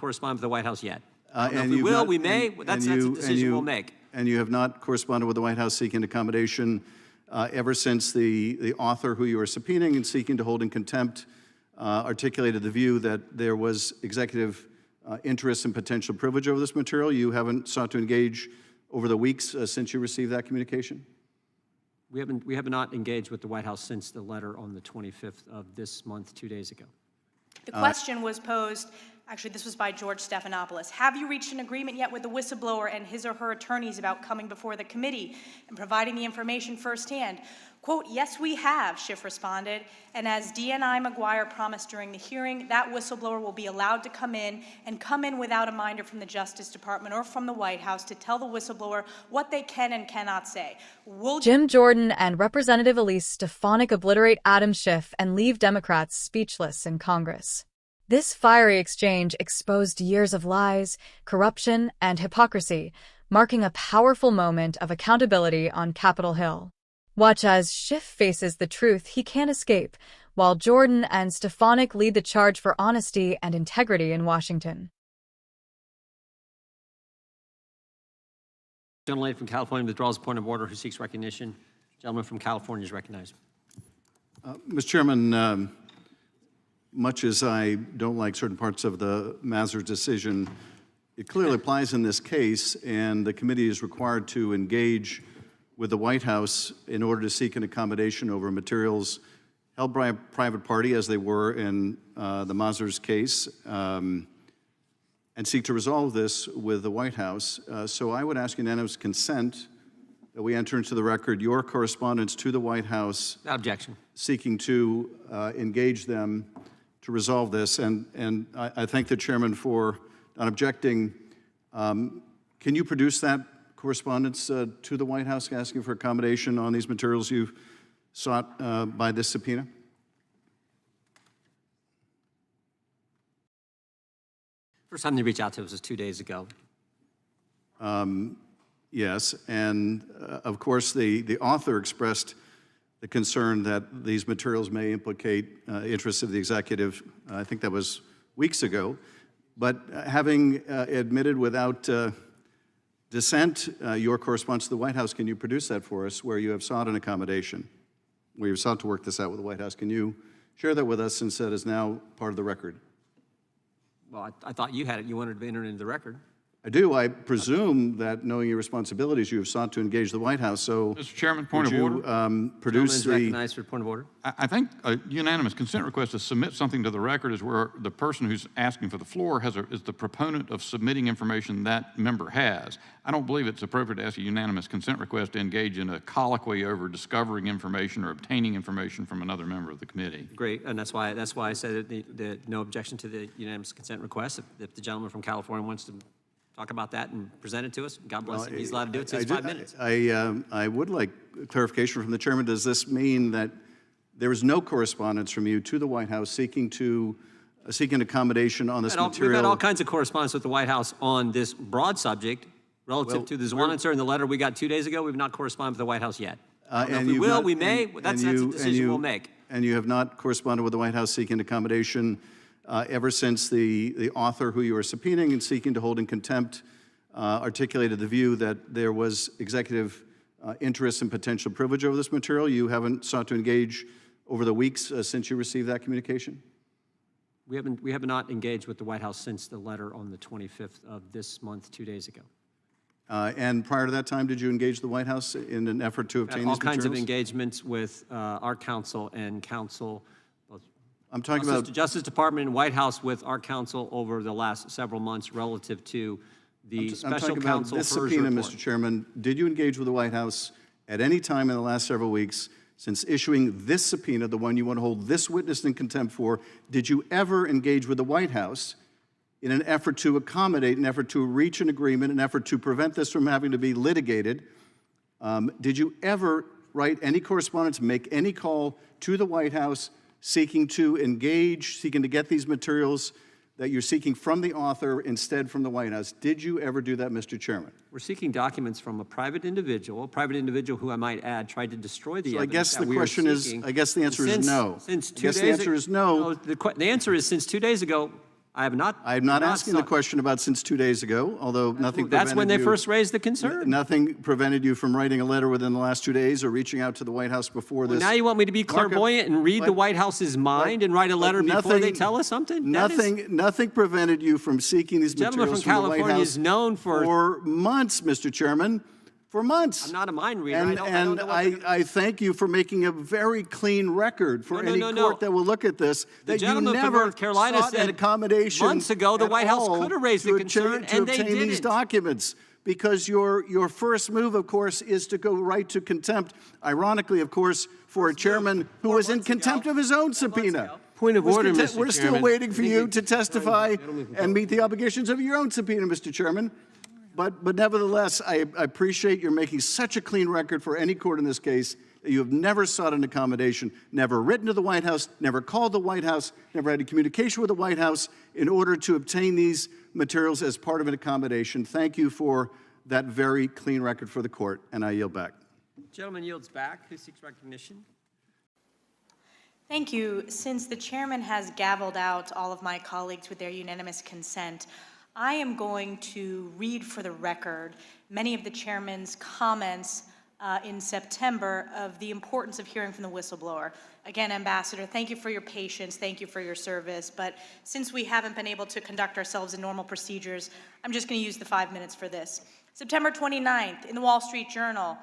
correspond with the White House yet. And we will, we may. That's a decision we'll make. And you have not corresponded with the White House seeking accommodation ever since the author who you are subpoenaing and seeking to hold in contempt articulated the view that there was executive interest and potential privilege over this material. You haven't sought to engage over the weeks since you received that communication? We have not engaged with the White House since the letter on the 25th of this month, 2 days ago. The question was posed, actually this was by George Stephanopoulos. Have you reached an agreement yet with the whistleblower and his or her attorneys about coming before the committee and providing the information firsthand? Quote, yes, we have, Schiff responded. And as DNI McGuire promised during the hearing, that whistleblower will be allowed to come in and come in without a minder from the Justice Department or from the White House to tell the whistleblower what they can and cannot say. Jim Jordan and Representative Elise Stefanik obliterate Adam Schiff and leave Democrats speechless in Congress. This fiery exchange exposed years of lies, corruption, and hypocrisy, marking a powerful moment of accountability on Capitol Hill. Watch as Schiff faces the truth he can't escape, while Jordan and Stefanik lead the charge for honesty and integrity in Washington. Gentleman from California withdraws point of order who seeks recognition. Gentleman from California is recognized. Mr. Chairman, much as I don't like certain parts of the Mazur decision, it clearly applies in this case, and the committee is required to engage with the White House in order to seek an accommodation over materials held by a private party, as they were in the Mazur's case, and seek to resolve this with the White House. So I would ask unanimous consent that we enter into the record your correspondence to the White House. No objection. Seeking to engage them to resolve this. And I thank the chairman for not objecting. Can you produce that correspondence to the White House asking for accommodation on these materials you've sought by this subpoena? First time they reached out to us was 2 days ago. Yes, and of course the author expressed the concern that these materials may implicate interests of the executive. I think that was weeks ago. But having admitted without dissent your correspondence to the White House, can you produce that for us where you have sought an accommodation, where you've sought to work this out with the White House? Can you share that with us since that is now part of the record? Well, I thought you had it. You wanted to enter it into the record. I do. I presume that, knowing your responsibilities, you have sought to engage the White House. So, Mr. Chairman, point of order. Produce the recognized for point of order. I think a unanimous consent request to submit something to the record is where the person who's asking for the floor is the proponent of submitting information that member has. I don't believe it's appropriate to ask a unanimous consent request to engage in a colloquy over discovering information or obtaining information from another member of the committee. Great, and that's why I said that no objection to the unanimous consent request. If the gentleman from California wants to talk about that and present it to us, God bless him. He's allowed to do it. So it's 5 minutes. I would like clarification from the chairman. Does this mean that there is no correspondence from you to the White House seeking accommodation on this material? We've had all kinds of correspondence with the White House on this broad subject relative to the Zwonitzer and the letter we got 2 days ago. We've not corresponded with the White House yet. And we will, we may. That's a decision we'll make. And you have not corresponded with the White House seeking accommodation ever since the author who you are subpoenaing and seeking to hold in contempt articulated the view that there was executive interest and potential privilege over this material. You haven't sought to engage over the weeks since you received that communication? We have not engaged with the White House since the letter on the 25th of this month, 2 days ago. And prior to that time, did you engage the White House in an effort to obtain these materials? All kinds of engagements with our counsel and counsel. I'm talking about the Justice Department and White House with our counsel over the last several months relative to the special counsel this subpoena, Mr. Chairman. Did you engage with the White House at any time in the last several weeks since issuing this subpoena, the one you want to hold this witness in contempt for? Did you ever engage with the White House in an effort to accommodate, an effort to reach an agreement, an effort to prevent this from having to be litigated? Did you ever write any correspondence, make any call to the White House seeking to engage, seeking to get these materials that you're seeking from the author instead from the White House? Did you ever do that, Mr. Chairman? We're seeking documents from a private individual who I might add tried to destroy the evidence. I guess the question is, I guess the answer is no. Since 2 days ago. The answer is no. The answer is since 2 days ago, I have not. I'm not asking the question about since 2 days ago, although nothing prevented That's when they first raised the concern. Nothing prevented you from writing a letter within the last 2 days or reaching out to the White House before this. Now you want me to be clairvoyant and read the White House's mind and write a letter before they tell us something? Nothing prevented you from seeking these materials from the White House. California is known for months, Mr. Chairman. For months. I'm not a mind reader. I thank you for making a very clean record for any court that will look at this. The gentleman from North Carolina said an accommodation months ago the White House could have raised the concern, and they didn't. These documents, because your first move, of course, is to go right to contempt. Ironically, of course, for a chairman who was in contempt of his own subpoena. Point of order, Mr. Chairman. We're still waiting for you to testify and meet the obligations of your own subpoena, Mr. Chairman. But nevertheless, I appreciate you're making such a clean record for any court in this case that you have never sought an accommodation, never written to the White House, never called the White House, never had a communication with the White House in order to obtain these materials as part of an accommodation. Thank you for that very clean record for the court, and I yield back. Gentleman yields back. Who seeks recognition? Thank you. Since the chairman has gavelled out all of my colleagues with their unanimous consent, I am going to read for the record many of the chairman's comments in September of the importance of hearing from the whistleblower. Again, Ambassador, thank you for your patience, thank you for your service, but since we haven't been able to conduct ourselves in normal procedures, I'm just going to use the 5 minutes for this. September 29th, in the Wall Street Journal,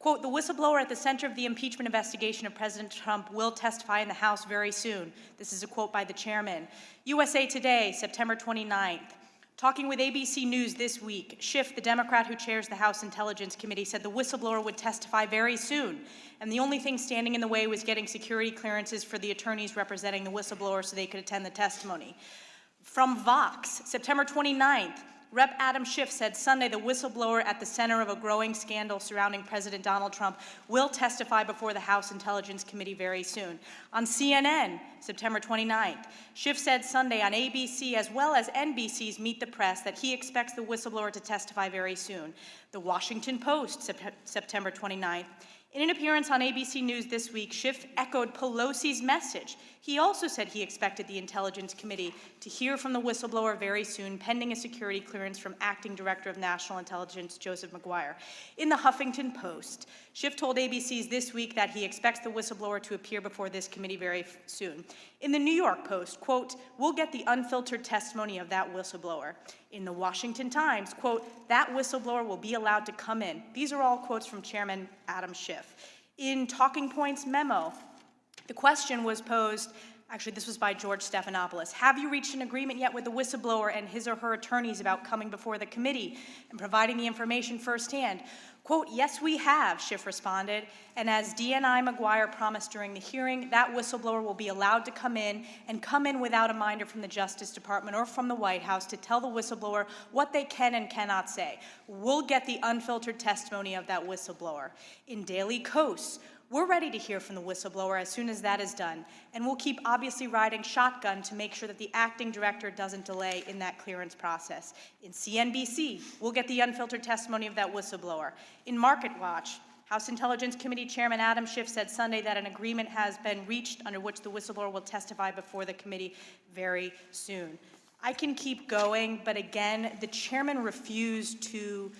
quote, the whistleblower at the center of the impeachment investigation of President Trump will testify in the House very soon. This is a quote by the chairman. USA Today, September 29th. Talking with ABC News this week, Schiff, the Democrat who chairs the House Intelligence Committee, said the whistleblower would testify very soon, and the only thing standing in the way was getting security clearances for the attorneys representing the whistleblower so they could attend the testimony. From Vox, September 29th, Rep. Adam Schiff said Sunday the whistleblower at the center of a growing scandal surrounding President Donald Trump will testify before the House Intelligence Committee very soon. On CNN, September 29th, Schiff said Sunday on ABC as well as NBC's Meet the Press that he expects the whistleblower to testify very soon. The Washington Post, September 29th. In an appearance on ABC News this week, Schiff echoed Pelosi's message. He also said he expected the Intelligence Committee to hear from the whistleblower very soon, pending a security clearance from Acting Director of National Intelligence Joseph Maguire. In the Huffington Post, Schiff told ABC's this week that he expects the whistleblower to appear before this committee very soon. In the New York Post, quote, we'll get the unfiltered testimony of that whistleblower. In the Washington Times, quote, that whistleblower will be allowed to come in. These are all quotes from Chairman Adam Schiff. In Talking Points memo, the question was posed, actually this was by George Stephanopoulos, have you reached an agreement yet with the whistleblower and his or her attorneys about coming before the committee and providing the information firsthand? Quote, yes, we have, Schiff responded, and as DNI Maguire promised during the hearing, that whistleblower will be allowed to come in and come in without a minder from the Justice Department or from the White House to tell the whistleblower what they can and cannot say. We'll get the unfiltered testimony of that whistleblower. In Daily Kos, we're ready to hear from the whistleblower as soon as that is done, and we'll keep obviously riding shotgun to make sure that the acting director doesn't delay in that clearance process. In CNBC, we'll get the unfiltered testimony of that whistleblower. In Market Watch, House Intelligence Committee Chairman Adam Schiff said Sunday that an agreement has been reached under which the whistleblower will testify before the committee very soon. I can keep going, but again, the chairman refused to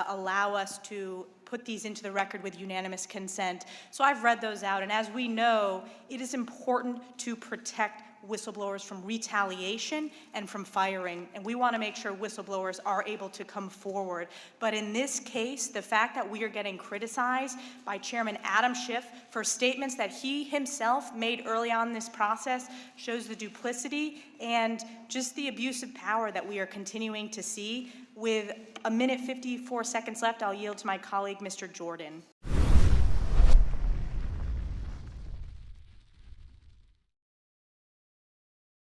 allow us to put these into the record with unanimous consent. So I've read those out, and as we know, it is important to protect whistleblowers from retaliation and from firing, and we want to make sure whistleblowers are able to come forward. But in this case, the fact that we are getting criticized by Chairman Adam Schiff for statements that he himself made early on in this process shows the duplicity and just the abuse of power that we are continuing to see. With a minute 54 seconds left, I'll yield to my colleague, Mr. Jordan.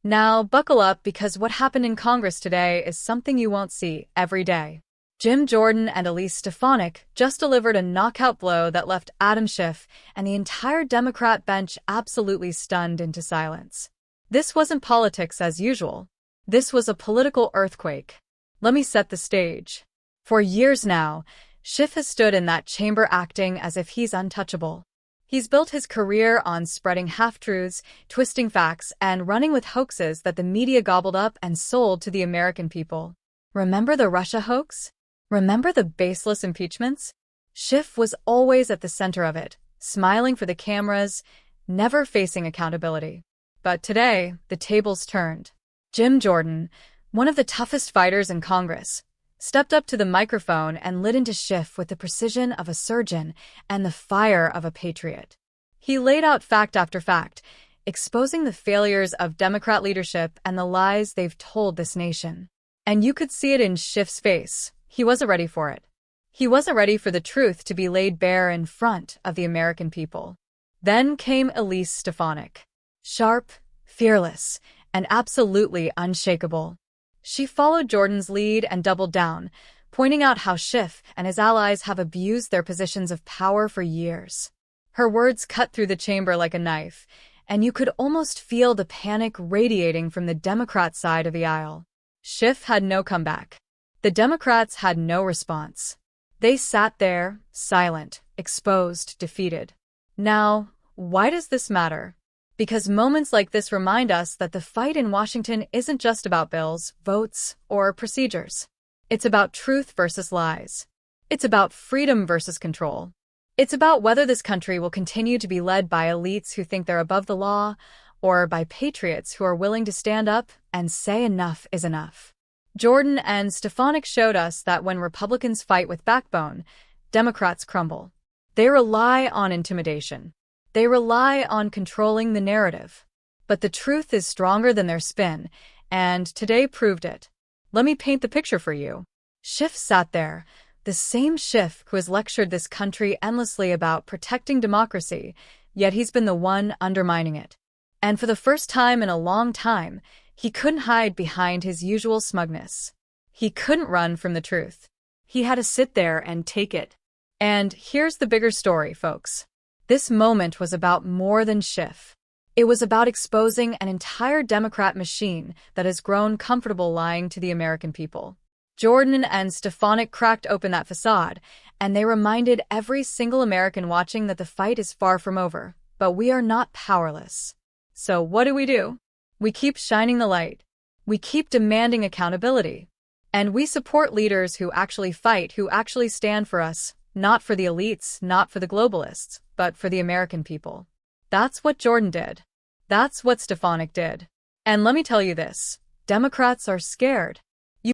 Now, buckle up because what happened in Congress today is something you won't see every day. Jim Jordan and Elise Stefanik just delivered a knockout blow that left Adam Schiff and the entire Democrat bench absolutely stunned into silence. This wasn't politics as usual. This was a political earthquake. Let me set the stage. For years now, Schiff has stood in that chamber acting as if he's untouchable. He's built his career on spreading half-truths, twisting facts, and running with hoaxes that the media gobbled up and sold to the American people. Remember the Russia hoax? Remember the baseless impeachments? Schiff was always at the center of it, smiling for the cameras, never facing accountability. But today, the tables turned. Jim Jordan, one of the toughest fighters in Congress, stepped up to the microphone and lit into Schiff with the precision of a surgeon and the fire of a patriot. He laid out fact after fact, exposing the failures of Democrat leadership and the lies they've told this nation. And you could see it in Schiff's face. He wasn't ready for it. He wasn't ready for the truth to be laid bare in front of the American people. Then came Elise Stefanik. Sharp, fearless, and absolutely unshakable. She followed Jordan's lead and doubled down, pointing out how Schiff and his allies have abused their positions of power for years. Her words cut through the chamber like a knife, and you could almost feel the panic radiating from the Democrat side of the aisle. Schiff had no comeback. The Democrats had no response. They sat there, silent, exposed, defeated. Now, why does this matter? Because moments like this remind us that the fight in Washington isn't just about bills, votes, or procedures. It's about truth versus lies. It's about freedom versus control. It's about whether this country will continue to be led by elites who think they're above the law, or by patriots who are willing to stand up and say enough is enough. Jordan and Stefanik showed us that when Republicans fight with backbone, Democrats crumble. They rely on intimidation. They rely on controlling the narrative. But the truth is stronger than their spin, and today proved it. Let me paint the picture for you. Schiff sat there, the same Schiff who has lectured this country endlessly about protecting democracy, yet he's been the one undermining it. And for the first time in a long time, he couldn't hide behind his usual smugness. He couldn't run from the truth. He had to sit there and take it. And here's the bigger story, folks. This moment was about more than Schiff. It was about exposing an entire Democrat machine that has grown comfortable lying to the American people. Jordan and Stefanik cracked open that facade, and they reminded every single American watching that the fight is far from over, but we are not powerless. So what do? We keep shining the light. We keep demanding accountability. And we support leaders who actually fight, who actually stand for us, not for the elites, not for the globalists, but for the American people. That's what Jordan did. That's what Stefanik did. And let me tell you this, Democrats are scared.